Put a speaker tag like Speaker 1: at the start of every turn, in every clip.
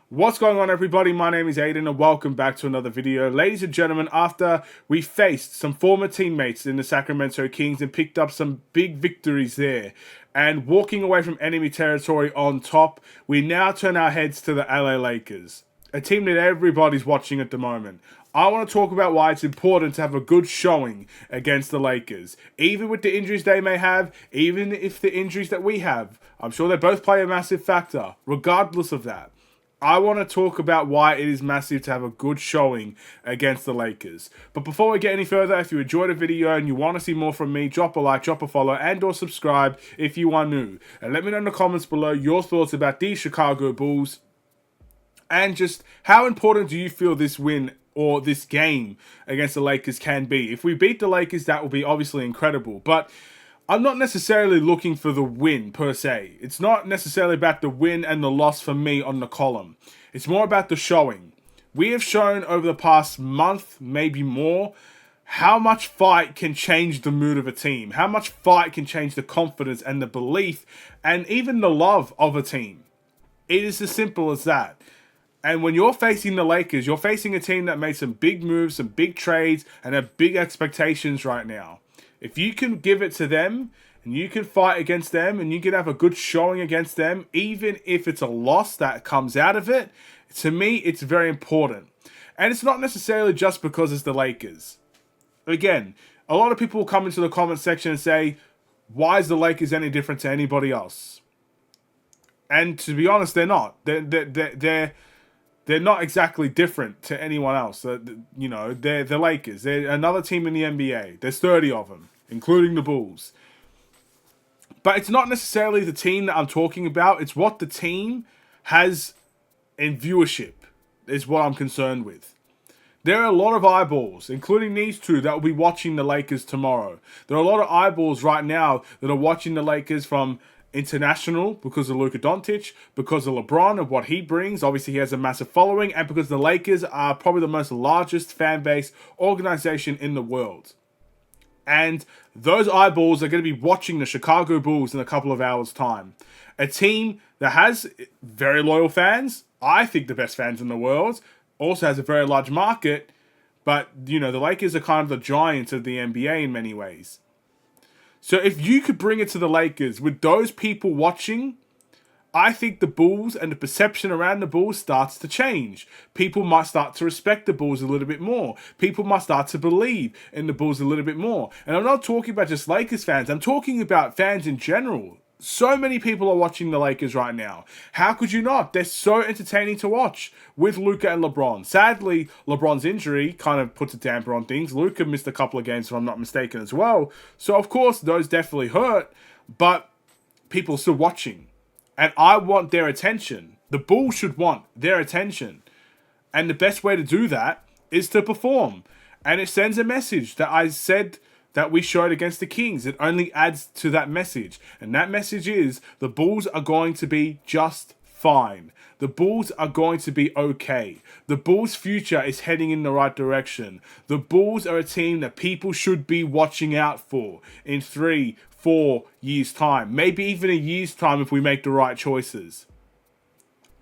Speaker 1: What's going on, everybody? My name is Aiden and welcome back to another video. Ladies and gentlemen, after we faced some former teammates in the Sacramento Kings and picked up some big victories there, and walking away from enemy territory on top, we now turn our heads to the LA Lakers, a team that everybody's watching at the moment. I want to talk about why it's important to have a good showing against the Lakers. Even with the injuries they may have, even if the injuries that we have, I'm sure they both play a massive factor, regardless of that. I want to talk about why it is massive to have a good showing against the Lakers. But before we get any further, if you enjoyed the video and you want to see more from me, drop a like, drop a follow, and or subscribe if you are new. And let me know in the comments below your thoughts about these Chicago Bulls. And just how important do you feel this win or this game against the Lakers can be? If we beat the Lakers, that will be obviously incredible. But I'm not necessarily looking for the win per se. It's not necessarily about the win and the loss for me on the column. It's more about the showing. We have shown over the past month, maybe more, how much fight can change the mood of a team. How much fight can change the confidence and the belief and even the love of a team. It is as simple as that. And when you're facing the Lakers, you're facing a team that made some big moves, some big trades, and have big expectations right now. If you can give it to them, and you can fight against them, and you can have a good showing against them, even if it's a loss that comes out of it, to me, it's very important. And it's not necessarily just because it's the Lakers. Again, a lot of people will come into the comment section and say, why is the Lakers any different to anybody else? And to be honest, they're not. They're not exactly different to anyone else. They're the Lakers. They're another team in the NBA. There's 30 of them, including the Bulls. But it's not necessarily the team that I'm talking about. It's what the team has in viewership is what I'm concerned with. There are a lot of eyeballs, including these two, that will be watching the Lakers tomorrow. There are a lot of eyeballs right now that are watching the Lakers from international because of Luka Doncic, because of LeBron and what he brings. Obviously, he has a massive following, and because the Lakers are probably the most largest fan base organization in the world. And those eyeballs are going to be watching the Chicago Bulls in a couple of hours' time. A team that has very loyal fans, I think the best fans in the world, also has a very large market, but, the Lakers are kind of the giants of the NBA in many ways. So if you could bring it to the Lakers with those people watching, I think the Bulls and the perception around the Bulls starts to change. People might start to respect the Bulls a little bit more. People might start to believe in the Bulls a little bit more. And I'm not talking about just Lakers fans. I'm talking about fans in general. So many people are watching the Lakers right now. How could you not? They're so entertaining to watch with Luka and LeBron. Sadly, LeBron's injury kind of puts a damper on things. Luka missed a couple of games, if I'm not mistaken, as well. So, of course, those definitely hurt. But people are still watching. And I want their attention. The Bulls should want their attention. And the best way to do that is to perform. And it sends a message that I said that we showed against the Kings. It only adds to that message. And that message is the Bulls are going to be just fine. The Bulls are going to be okay. The Bulls' future is heading in the right direction. The Bulls are a team that people should be watching out for in 3-4 years' time. Maybe even a year's time if we make the right choices.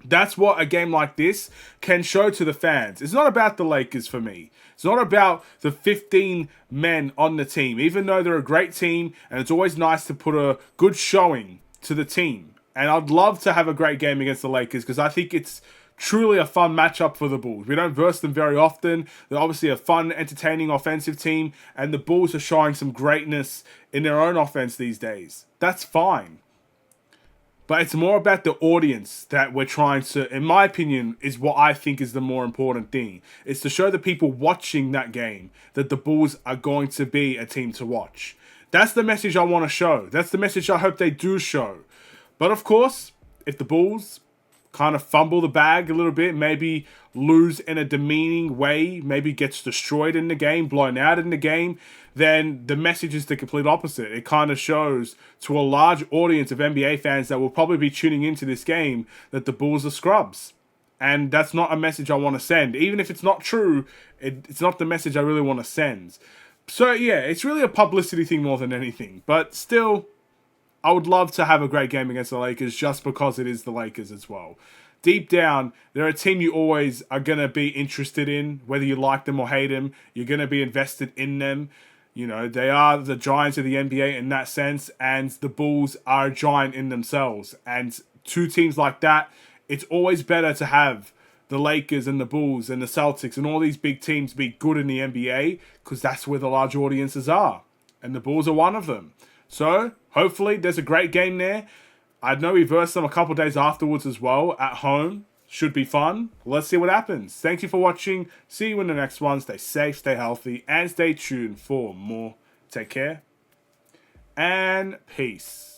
Speaker 1: That's what a game like this can show to the fans. It's not about the Lakers for me. It's not about the 15 men on the team, even though they're a great team, and it's always nice to put a good showing to the team. And I'd love to have a great game against the Lakers because I think it's truly a fun matchup for the Bulls. We don't verse them very often. They're obviously a fun, entertaining offensive team, and the Bulls are showing some greatness in their own offense these days. That's fine. But it's more about the audience that we're trying to, in my opinion, is what I think is the more important thing. It's to show the people watching that game that the Bulls are going to be a team to watch. That's the message I want to show. That's the message I hope they do show. But of course, if the Bulls kind of fumble the bag a little bit, maybe lose in a demeaning way, maybe gets destroyed in the game, blown out in the game, then the message is the complete opposite. It kind of shows to a large audience of NBA fans that will probably be tuning into this game that the Bulls are scrubs. And that's not a message I want to send. Even if it's not true, it's not the message I really want to send. So yeah, it's really a publicity thing more than anything. But still, I would love to have a great game against the Lakers just because it is the Lakers as well. deep down, they're a team you always are going to be interested in, whether you like them or hate them. You're going to be invested in them. You know, they are the giants of the NBA in that sense, and the Bulls are a giant in themselves. And two teams like that, it's always better to have the Lakers and the Bulls and the Celtics and all these big teams be good in the NBA, because that's where the large audiences are. And the Bulls are one of them. So, hopefully, there's a great game there. I know we versed them a couple days afterwards as well, at home. Should be fun. Let's see what happens. Thank you for watching. See you in the next one. Stay safe, stay healthy, and stay tuned for more. Take care, and peace.